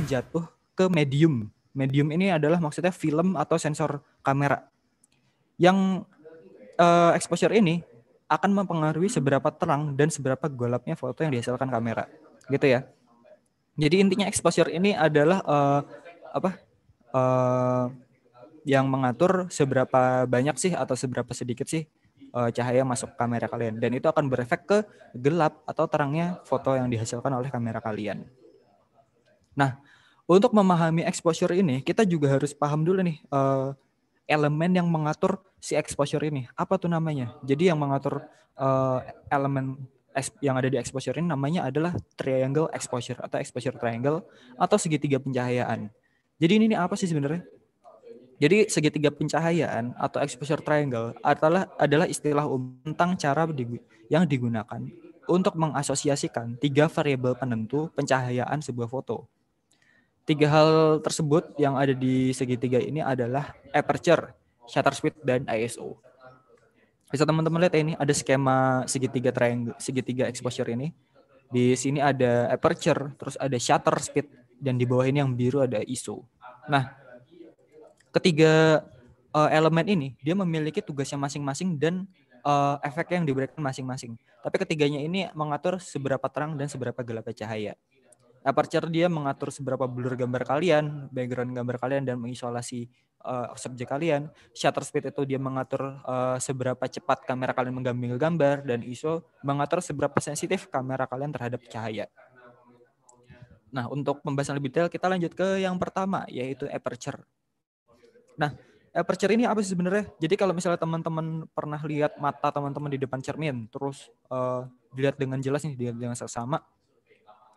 jatuh ke medium. Medium ini adalah maksudnya film atau sensor kamera. Yang exposure ini akan mempengaruhi seberapa terang dan seberapa gelapnya foto yang dihasilkan kamera, gitu ya. Jadi intinya exposure ini adalah yang mengatur seberapa banyak sih atau seberapa sedikit sih cahaya masuk kamera kalian, dan itu akan berefek ke gelap atau terangnya foto yang dihasilkan oleh kamera kalian. Nah, untuk memahami exposure ini, kita juga harus paham dulu nih elemen yang mengatur si exposure ini. Apa tuh namanya? Jadi yang mengatur elemen yang ada di exposure ini namanya adalah triangle exposure atau exposure triangle atau segitiga pencahayaan. Jadi ini apa sih sebenarnya? Jadi segitiga pencahayaan atau exposure triangle adalah istilah umum tentang cara yang digunakan untuk mengasosiasikan 3 variabel penentu pencahayaan sebuah foto. 3 hal tersebut yang ada di segitiga ini adalah aperture, shutter speed, dan ISO. Bisa teman-teman lihat ini ada skema segitiga triangle, segitiga exposure ini. Di sini ada aperture, terus ada shutter speed, dan di bawah ini yang biru ada ISO. Nah, ketiga elemen ini dia memiliki tugasnya masing-masing dan efek yang diberikan masing-masing. Tapi ketiganya ini mengatur seberapa terang dan seberapa gelapnya cahaya. Aperture dia mengatur seberapa blur gambar kalian, background gambar kalian, dan mengisolasi subjek kalian. Shutter speed itu dia mengatur seberapa cepat kamera kalian mengambil gambar, dan ISO mengatur seberapa sensitif kamera kalian terhadap cahaya. Nah, untuk pembahasan lebih detail kita lanjut ke yang pertama, yaitu aperture. Nah, aperture ini apa sih sebenarnya? Jadi kalau misalnya teman-teman pernah lihat mata teman-teman di depan cermin, terus dilihat dengan jelas nih, dilihat dengan seksama,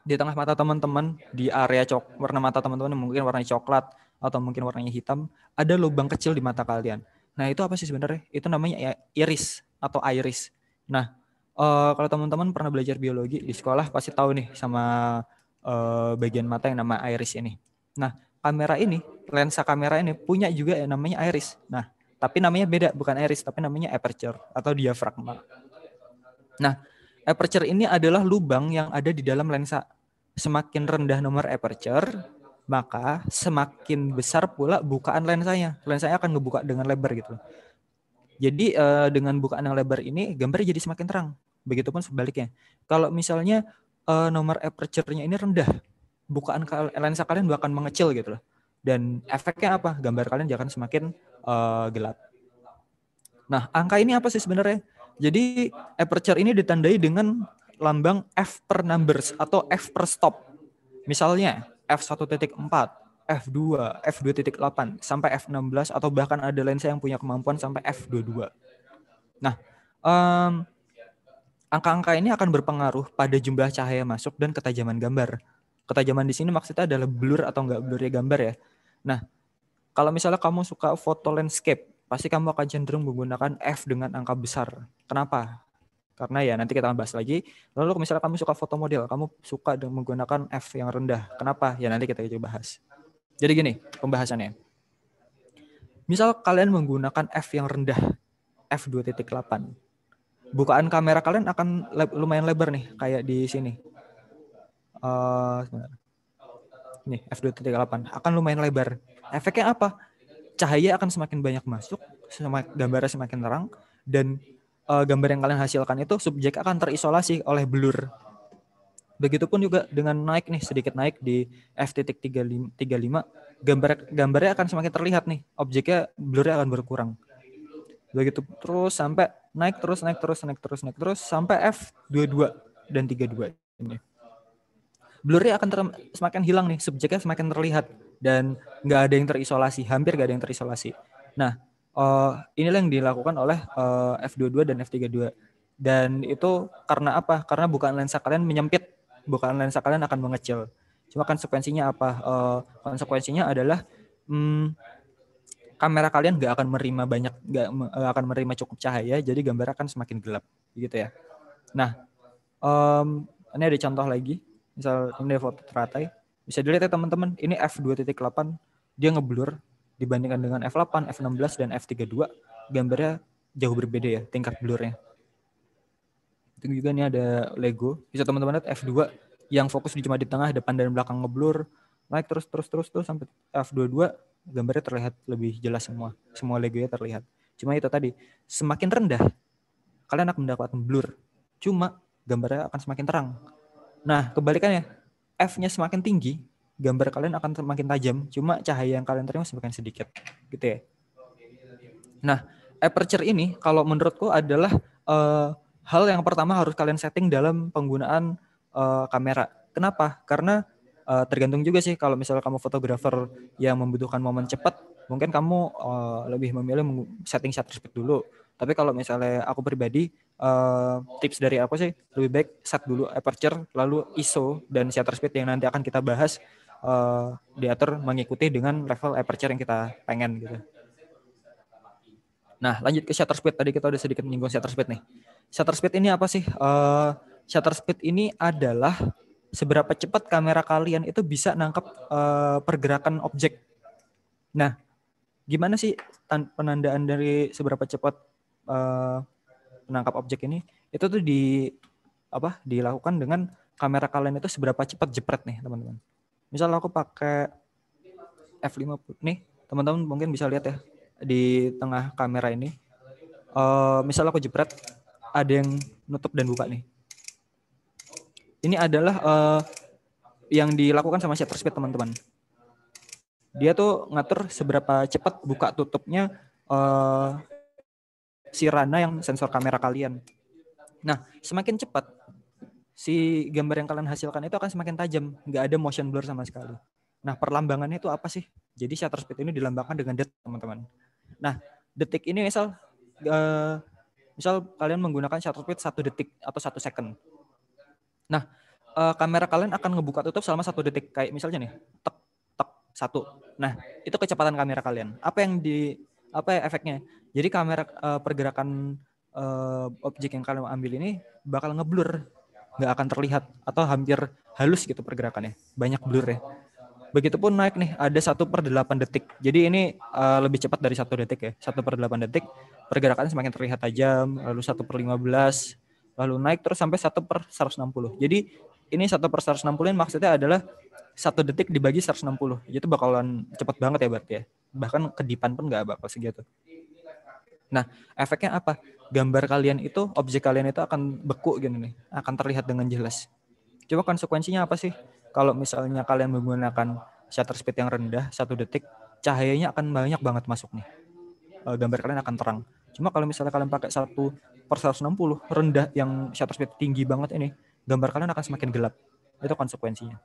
di tengah mata teman-teman, di area warna mata teman-teman mungkin warnanya coklat atau mungkin warnanya hitam, ada lubang kecil di mata kalian. Nah, itu apa sih sebenarnya? Itu namanya iris atau iris. Nah, kalau teman-teman pernah belajar biologi di sekolah pasti tahu nih sama bagian mata yang nama iris ini. Nah, lensa kamera ini punya juga yang namanya iris. Nah, tapi namanya beda, bukan iris, tapi namanya aperture atau diafragma. Nah, aperture ini adalah lubang yang ada di dalam lensa. Semakin rendah nomor aperture, maka semakin besar pula bukaan lensanya. Lensanya akan ngebuka dengan lebar gitu. Jadi dengan bukaan yang lebar ini, gambarnya jadi semakin terang. Begitupun sebaliknya. Kalau misalnya nomor aperture-nya ini rendah, bukaan lensa kalian akan mengecil gitu loh. Dan efeknya apa? Gambar kalian akan semakin gelap. Nah, angka ini apa sih sebenarnya? Jadi aperture ini ditandai dengan lambang f per numbers atau f per stop. Misalnya f1.4, f2, f2.8 sampai f16 atau bahkan ada lensa yang punya kemampuan sampai f22. Nah, angka-angka ini akan berpengaruh pada jumlah cahaya masuk dan ketajaman gambar. Ketajaman di sini maksudnya adalah blur atau enggak blurnya gambar ya. Nah, kalau misalnya kamu suka foto landscape, pasti kamu akan cenderung menggunakan f dengan angka besar. Kenapa? Karena ya nanti kita bahas lagi. Lalu misalnya kamu suka foto model, kamu suka menggunakan f yang rendah. Kenapa? Ya nanti kita coba bahas. Jadi gini pembahasannya. Misal kalian menggunakan f yang rendah, f2.8. Bukaan kamera kalian akan lumayan lebar nih, kayak di sini. Nih, f2.8 akan lumayan lebar. Efeknya apa? Cahaya akan semakin banyak masuk, gambarnya semakin terang, dan gambar yang kalian hasilkan itu subjek akan terisolasi oleh blur. Begitupun juga dengan sedikit naik di f.35, gambarnya akan semakin terlihat nih, objeknya blurnya akan berkurang. Begitu terus sampai naik terus sampai f22 dan 32 ini. Blurnya akan semakin hilang nih, subjeknya semakin terlihat dan nggak ada yang terisolasi, hampir nggak ada yang terisolasi. Nah, inilah yang dilakukan oleh f22 dan f32. Dan itu karena apa? Karena bukaan lensa kalian menyempit, bukaan lensa kalian akan mengecil. Cuma konsekuensinya apa? Konsekuensinya adalah kamera kalian nggak akan akan menerima cukup cahaya, jadi gambar akan semakin gelap, gitu ya. Nah, ini ada contoh lagi. Misal ini foto teratai, bisa dilihat ya teman-teman, ini f2.8 dia ngeblur dibandingkan dengan f8, f16 dan f32, gambarnya jauh berbeda ya tingkat blurnya. Itu juga nih ada Lego, bisa teman-teman lihat f2 yang fokus cuma di tengah, depan dan belakang ngeblur. naik terus sampai f22 gambarnya terlihat lebih jelas semua legonya terlihat. Cuma itu tadi, semakin rendah kalian akan mendapatkan blur, cuma gambarnya akan semakin terang. Nah kebalikannya, f-nya semakin tinggi gambar kalian akan semakin tajam, cuma cahaya yang kalian terima semakin sedikit gitu ya. Nah aperture ini kalau menurutku adalah hal yang pertama harus kalian setting dalam penggunaan kamera. Kenapa? Karena tergantung juga sih, kalau misalnya kamu fotografer yang membutuhkan momen cepat, mungkin kamu lebih memilih setting shutter speed dulu. Tapi kalau misalnya aku pribadi, tips dari aku sih lebih baik set dulu aperture, lalu ISO dan shutter speed yang nanti akan kita bahas diatur mengikuti dengan level aperture yang kita pengen gitu. Nah, lanjut ke shutter speed. Tadi kita udah sedikit menyinggung shutter speed nih. Shutter speed ini apa sih? Shutter speed ini adalah seberapa cepat kamera kalian itu bisa nangkep pergerakan objek. Nah, gimana sih penandaan dari seberapa cepat menangkap objek ini? Itu tuh dilakukan dengan kamera kalian itu seberapa cepat jepret nih, teman-teman. Misal aku pakai F50 nih, teman-teman mungkin bisa lihat ya di tengah kamera ini. Misal aku jepret, ada yang nutup dan buka nih. Ini adalah yang dilakukan sama shutter speed, teman-teman. Dia tuh ngatur seberapa cepat buka tutupnya si rana yang sensor kamera kalian. Nah, semakin cepat si gambar yang kalian hasilkan itu akan semakin tajam, nggak ada motion blur sama sekali. Nah, perlambangannya itu apa sih? Jadi shutter speed ini dilambangkan dengan detik, teman-teman. Nah, detik ini misal kalian menggunakan shutter speed 1 detik atau 1 second. Nah, kamera kalian akan ngebuka tutup selama 1 detik. Kayak misalnya nih, tek, tek, 1. Nah, itu kecepatan kamera kalian. Apa efeknya? Jadi kamera pergerakan objek yang kalian ambil ini bakal ngeblur, nggak akan terlihat atau hampir halus gitu pergerakannya, banyak blur ya. Begitupun naik nih, ada 1/8 detik. Jadi ini lebih cepat dari 1 detik ya. 1/8 detik pergerakannya semakin terlihat tajam, lalu 1/15, lalu naik terus sampai 1/160. Jadi ini 1/160 maksudnya adalah 1 detik dibagi 160. Itu bakalan cepat banget ya berarti ya. Bahkan kedipan pun nggak bakal segitu. Nah, efeknya apa? Gambar kalian itu, objek kalian itu akan beku gini nih, akan terlihat dengan jelas. Coba konsekuensinya apa sih? Kalau misalnya kalian menggunakan shutter speed yang rendah, 1 detik, cahayanya akan banyak banget masuk nih. Gambar kalian akan terang. Cuma kalau misalnya kalian pakai 1/160 rendah yang shutter speed tinggi banget ini, gambar kalian akan semakin gelap. Itu konsekuensinya.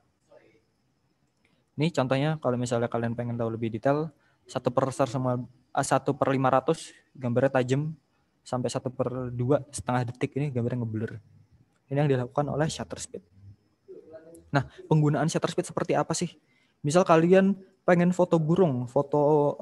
Ini contohnya kalau misalnya kalian pengen tahu lebih detail, 1/500 gambarnya tajam, sampai 1/2 setengah detik ini gambarnya ngeblur. Ini yang dilakukan oleh shutter speed. Nah, penggunaan shutter speed seperti apa sih? Misal kalian pengen foto burung, foto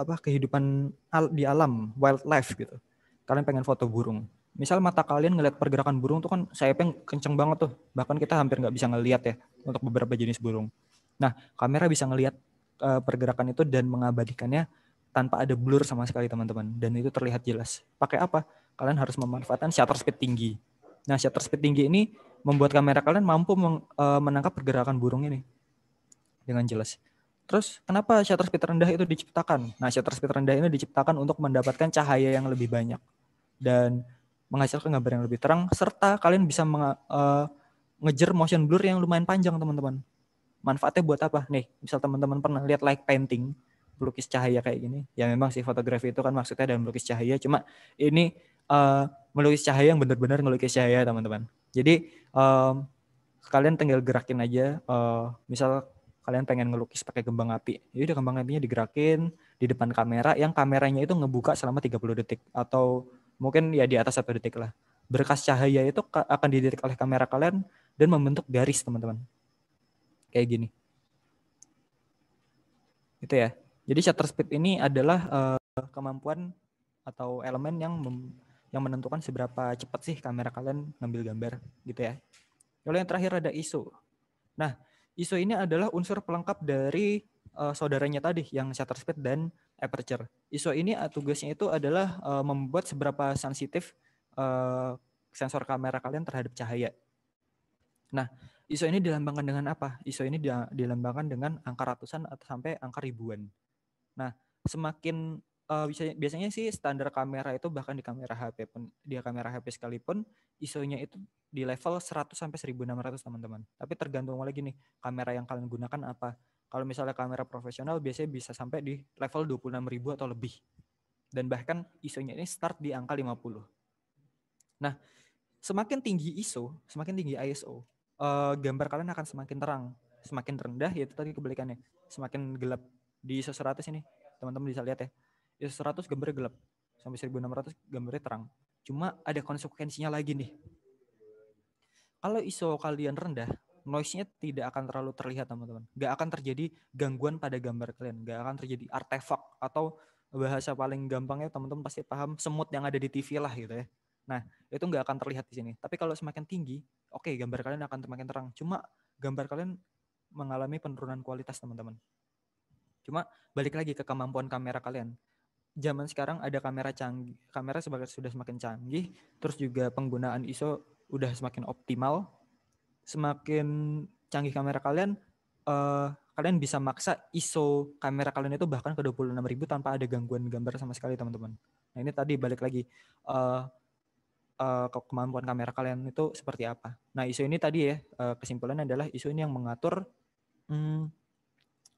kehidupan di alam, wildlife gitu. Kalian pengen foto burung. Misal mata kalian ngeliat pergerakan burung tuh kan sayapnya kenceng banget tuh. Bahkan kita hampir nggak bisa ngeliat ya untuk beberapa jenis burung. Nah, kamera bisa ngeliat pergerakan itu dan mengabadikannya tanpa ada blur sama sekali, teman-teman. Dan itu terlihat jelas. Pakai apa? Kalian harus memanfaatkan shutter speed tinggi. Nah, shutter speed tinggi ini membuat kamera kalian mampu menangkap pergerakan burung ini dengan jelas. Terus kenapa shutter speed rendah itu diciptakan? Nah, shutter speed rendah ini diciptakan untuk mendapatkan cahaya yang lebih banyak dan menghasilkan gambar yang lebih terang, serta kalian bisa ngejar motion blur yang lumayan panjang, teman-teman. Manfaatnya buat apa? Nih, misal teman-teman pernah lihat light painting, melukis cahaya kayak gini. Ya memang sih fotografi itu kan maksudnya dalam melukis cahaya, cuma ini melukis cahaya yang benar-benar ngelukis cahaya, teman-teman. Jadi kalian tinggal gerakin aja, misal kalian pengen ngelukis pakai kembang api, ya udah kembang apinya digerakin di depan kamera, yang kameranya itu ngebuka selama 30 detik atau mungkin ya di atas 1 detik lah. Berkas cahaya itu akan didetek oleh kamera kalian dan membentuk garis, teman-teman. Kayak gini. Itu ya. Jadi shutter speed ini adalah kemampuan atau elemen yang menentukan seberapa cepat sih kamera kalian ngambil gambar gitu ya. Lalu yang terakhir ada ISO. Nah, ISO ini adalah unsur pelengkap dari saudaranya tadi yang shutter speed dan aperture. ISO ini tugasnya itu adalah membuat seberapa sensitif sensor kamera kalian terhadap cahaya. Nah, ISO ini dilambangkan dengan apa? ISO ini dilambangkan dengan angka ratusan atau sampai angka ribuan. Nah, semakin biasanya sih standar kamera itu bahkan di kamera HP pun, dia kamera HP sekalipun ISO-nya itu di level 100 sampai 1600 teman-teman. Tapi tergantung lagi nih kamera yang kalian gunakan apa. Kalau misalnya kamera profesional biasanya bisa sampai di level 26.000 atau lebih. Dan bahkan ISO-nya ini start di angka 50. Nah, semakin tinggi ISO, semakin tinggi ISO, gambar kalian akan semakin terang. Semakin rendah ya itu tadi kebalikannya, semakin gelap. Di ISO 100 ini, teman-teman bisa lihat ya. ISO 100 gambarnya gelap, sampai 1600 gambarnya terang. Cuma ada konsekuensinya lagi nih. Kalau ISO kalian rendah, noise-nya tidak akan terlalu terlihat teman-teman. Gak akan terjadi gangguan pada gambar kalian. Gak akan terjadi artefak atau bahasa paling gampangnya teman-teman pasti paham semut yang ada di TV lah gitu ya. Nah, itu nggak akan terlihat di sini. Tapi kalau semakin tinggi, oke, gambar kalian akan semakin terang. Cuma gambar kalian mengalami penurunan kualitas teman-teman. Cuma balik lagi ke kemampuan kamera kalian. Zaman sekarang ada kamera canggih, kamera sudah semakin canggih, terus juga penggunaan ISO udah semakin optimal. Semakin canggih kamera kalian, kalian bisa maksa ISO kamera kalian itu bahkan ke 26.000 tanpa ada gangguan gambar sama sekali teman-teman. Nah ini tadi balik lagi ke kemampuan kamera kalian itu seperti apa. Nah ISO ini tadi ya kesimpulannya adalah ISO ini yang mengatur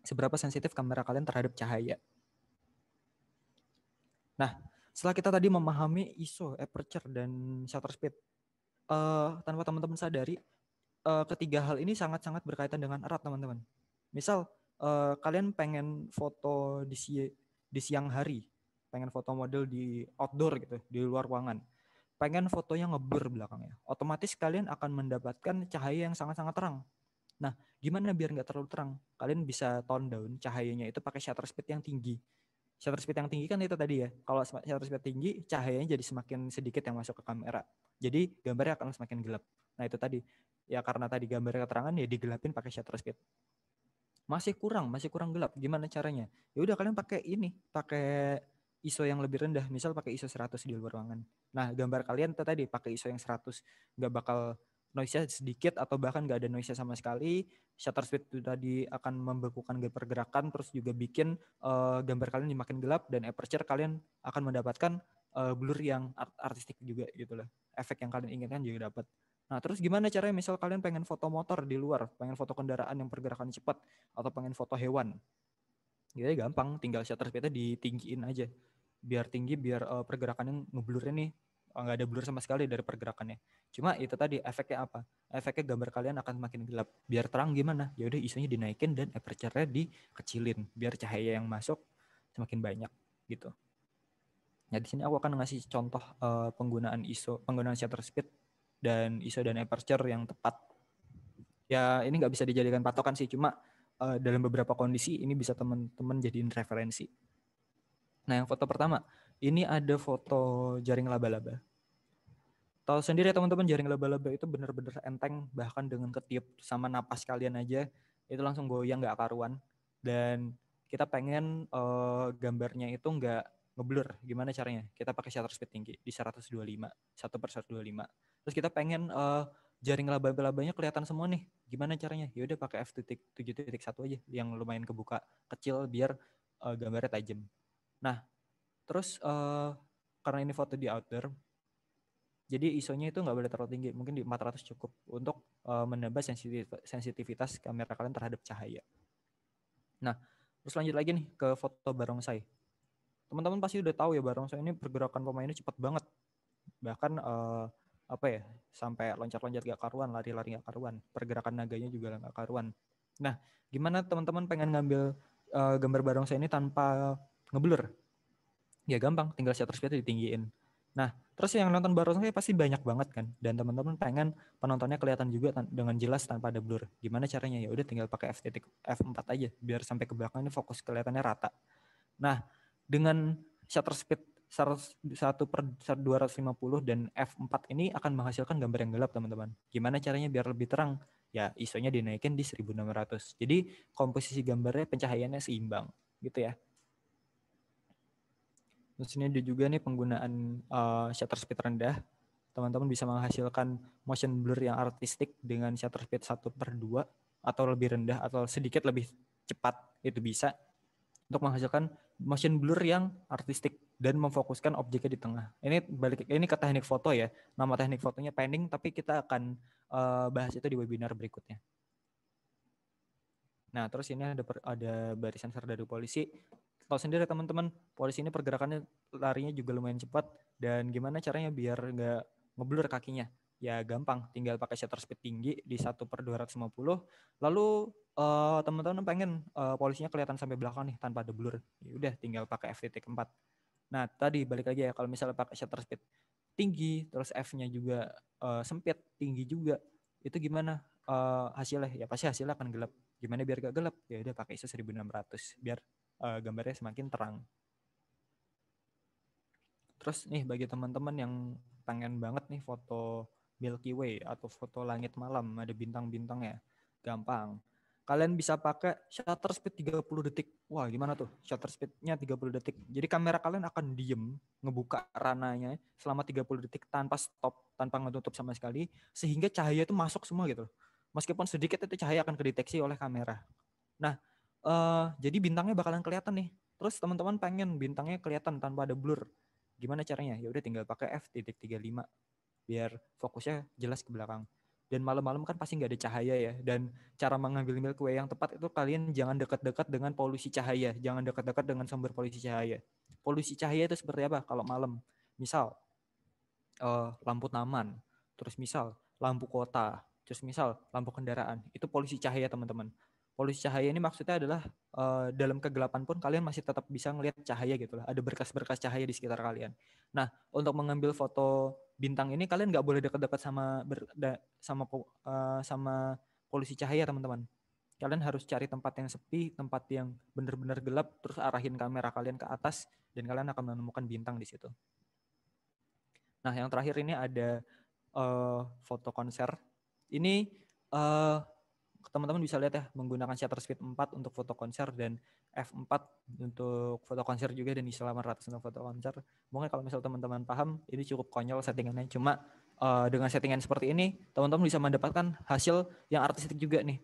seberapa sensitif kamera kalian terhadap cahaya. Nah setelah kita tadi memahami ISO, aperture, dan shutter speed, tanpa teman-teman sadari, ketiga hal ini sangat-sangat berkaitan dengan erat teman-teman. Misal kalian pengen foto di siang hari, pengen foto model di outdoor gitu, di luar ruangan, pengen fotonya ngeblur belakangnya, otomatis kalian akan mendapatkan cahaya yang sangat-sangat terang. Nah, gimana biar nggak terlalu terang? Kalian bisa tone down cahayanya itu pakai shutter speed yang tinggi. Shutter speed yang tinggi kan itu tadi ya. Kalau shutter speed tinggi, cahayanya jadi semakin sedikit yang masuk ke kamera. Jadi gambarnya akan semakin gelap. Nah itu tadi. Ya karena tadi gambarnya keterangan ya digelapin pakai shutter speed. Masih kurang gelap. Gimana caranya? Ya udah kalian pakai ini, pakai ISO yang lebih rendah. Misal pakai ISO 100 di luar ruangan. Nah gambar kalian tadi pakai ISO yang 100. Nggak bakal noise-nya sedikit atau bahkan nggak ada noise-nya sama sekali. Shutter speed itu tadi akan membekukan pergerakan, terus juga bikin gambar kalian makin gelap, dan aperture kalian akan mendapatkan blur yang artistik juga gitu loh. Efek yang kalian inginkan juga dapat. Nah terus gimana caranya misal kalian pengen foto motor di luar, pengen foto kendaraan yang pergerakan cepat, atau pengen foto hewan. Ya gampang, tinggal shutter speednya ditinggiin aja. Biar tinggi, biar pergerakannya ngeblurnya nih nggak ada blur sama sekali dari pergerakannya. Cuma itu tadi efeknya apa? Efeknya gambar kalian akan makin gelap. Biar terang gimana? Ya udah ISO-nya dinaikin dan aperture-nya dikecilin biar cahaya yang masuk semakin banyak gitu. Nah di sini aku akan ngasih contoh penggunaan shutter speed dan ISO dan aperture yang tepat. Ya ini nggak bisa dijadikan patokan sih, cuma dalam beberapa kondisi ini bisa teman-teman jadiin referensi. Nah yang foto pertama, ini ada foto jaring laba-laba. Tahu sendiri ya teman-teman, jaring laba-laba itu benar-benar enteng, bahkan dengan ketiup sama napas kalian aja itu langsung goyang nggak karuan. Dan kita pengen gambarnya itu nggak ngeblur. Gimana caranya? Kita pakai shutter speed tinggi di 125, 1/125. Terus kita pengen jaring laba-labanya kelihatan semua nih. Gimana caranya? Ya udah pakai f7.1 aja yang lumayan kebuka kecil biar gambarnya tajam. Nah, terus karena ini foto di outdoor, jadi ISO-nya itu nggak boleh terlalu tinggi, mungkin di 400 cukup untuk menambah sensitivitas kamera kalian terhadap cahaya. Nah, terus lanjut lagi nih ke foto barongsai. Teman-teman pasti udah tahu ya barongsai ini pergerakan pemainnya cepat banget. Bahkan apa ya, sampai loncat-loncat gak karuan, lari-lari gak karuan. Pergerakan naganya juga gak karuan. Nah, gimana teman-teman pengen ngambil gambar barongsai ini tanpa ngeblur? Ya gampang, tinggal shutter speed ditinggiin. Nah, terus yang nonton barongsai pasti banyak banget kan, dan teman-teman pengen penontonnya kelihatan juga dengan jelas tanpa ada blur. Gimana caranya? Ya udah tinggal pakai f4 aja biar sampai ke belakang ini fokus kelihatannya rata. Nah, dengan shutter speed 1/250 dan f4 ini akan menghasilkan gambar yang gelap teman-teman. Gimana caranya biar lebih terang? Ya ISO-nya dinaikin di 1600. Jadi komposisi gambarnya pencahayaannya seimbang gitu ya. Terus ini ada juga nih penggunaan shutter speed rendah. teman-teman bisa menghasilkan motion blur yang artistik dengan shutter speed 1/2 atau lebih rendah atau sedikit lebih cepat, itu bisa untuk menghasilkan motion blur yang artistik dan memfokuskan objeknya di tengah. Ini ke teknik foto ya. Nama teknik fotonya panning, tapi kita akan bahas itu di webinar berikutnya. Nah, terus ini ada barisan serdadu polisi. Tahu sendiri teman-teman, polisi ini pergerakannya larinya juga lumayan cepat, dan gimana caranya biar nggak ngeblur kakinya? Ya gampang, tinggal pakai shutter speed tinggi di 1/250. Lalu teman-teman pengen polisinya kelihatan sampai belakang nih tanpa ada blur. Ya udah, tinggal pakai f.4. Nah, tadi balik lagi ya, kalau misalnya pakai shutter speed tinggi, terus f-nya juga sempit, tinggi juga, itu gimana hasilnya? Ya pasti hasilnya akan gelap. Gimana biar gak gelap? Ya udah pakai ISO 1600 biar gambarnya semakin terang. Terus nih bagi teman-teman yang pengen banget nih foto Milky Way atau foto langit malam ada bintang-bintangnya, gampang. Kalian bisa pakai shutter speed 30 detik. Wah, gimana tuh? Shutter speednya 30 detik. Jadi kamera kalian akan diem ngebuka rananya selama 30 detik tanpa stop, tanpa ngetutup sama sekali, sehingga cahaya itu masuk semua gitu. Meskipun sedikit itu cahaya akan kedeteksi oleh kamera. Nah, jadi bintangnya bakalan kelihatan nih. Terus teman-teman pengen bintangnya kelihatan tanpa ada blur. Gimana caranya? Ya udah tinggal pakai f.35 biar fokusnya jelas ke belakang. Dan malam-malam kan pasti nggak ada cahaya ya. Dan cara mengambil Milky Way yang tepat itu kalian jangan dekat-dekat dengan polusi cahaya. Jangan dekat-dekat dengan sumber polusi cahaya. Polusi cahaya itu seperti apa kalau malam? Misal lampu taman, terus misal lampu kota, terus misal lampu kendaraan. Itu polusi cahaya teman-teman. Polusi cahaya ini maksudnya adalah dalam kegelapan pun kalian masih tetap bisa ngelihat cahaya gitu lah. Ada berkas-berkas cahaya di sekitar kalian. Nah, untuk mengambil foto bintang ini kalian nggak boleh dekat-dekat sama polusi cahaya teman-teman. Kalian harus cari tempat yang sepi, tempat yang benar-benar gelap, terus arahin kamera kalian ke atas dan kalian akan menemukan bintang di situ. Nah, yang terakhir ini ada foto konser. Ini teman-teman bisa lihat ya, menggunakan shutter speed 4 untuk foto konser dan f4 untuk foto konser juga, dan ISO 800 untuk foto konser. Mungkin kalau misal teman-teman paham, ini cukup konyol settingannya. Cuma dengan settingan seperti ini, teman-teman bisa mendapatkan hasil yang artistik juga nih.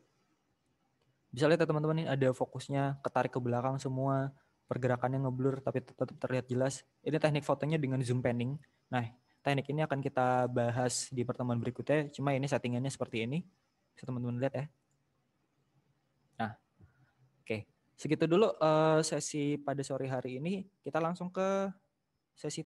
Bisa lihat ya teman-teman, ini ada fokusnya ketarik ke belakang semua, pergerakannya ngeblur tapi tetap terlihat jelas. Ini teknik fotonya dengan zoom panning. Nah, teknik ini akan kita bahas di pertemuan berikutnya. Cuma ini settingannya seperti ini. Bisa teman-teman lihat ya. Nah, oke. Segitu dulu sesi pada sore hari ini. Kita langsung ke sesi